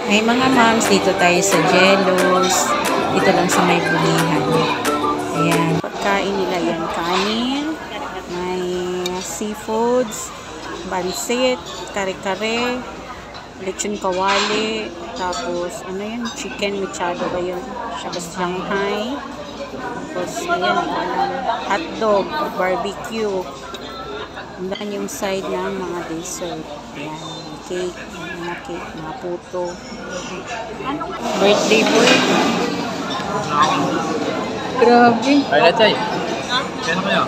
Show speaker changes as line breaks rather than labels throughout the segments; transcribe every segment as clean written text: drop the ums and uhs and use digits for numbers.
May mga moms, dito tayo sa Jellos. Dito lang sa may bulihan. Ayan. Pagkain nila yan, kanin. May seafoods, bansit, kare-kare, lechon kawali, tapos ano yan, chicken mechado ba yun? Tapos Shanghai. Tapos ayan, hotdog, barbecue. Andan yung side ng mga dessert. Ayan, cake, mga puto. Birthday boy. Grabe.
Kaya tayo. Kaya kaya.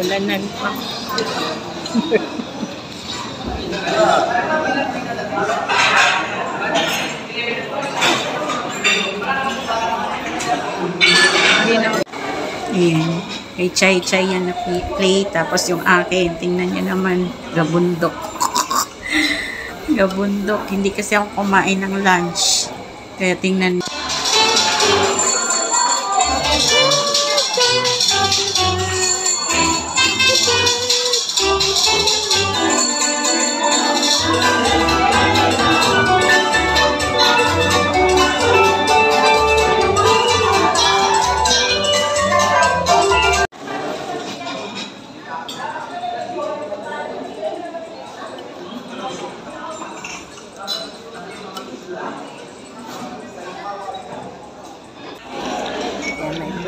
Ulanan pa. Ayan. May chay-chay yan na plate. Tapos yung akin, tingnan niyo naman, gabundok. Gabundok. Hindi kasi ako kumain ng lunch. Kaya tingnan niyo.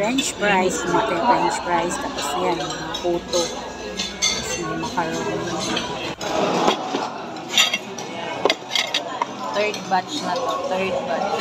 French fries, mga French fries, tapos yan, mga puto, tapos may macaroni. Third batch na to, third batch.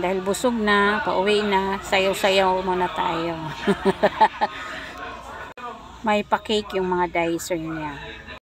Dahil busog na, pauwi na, sayaw-sayaw muna tayo. May pa-cake yung mga dicer niya.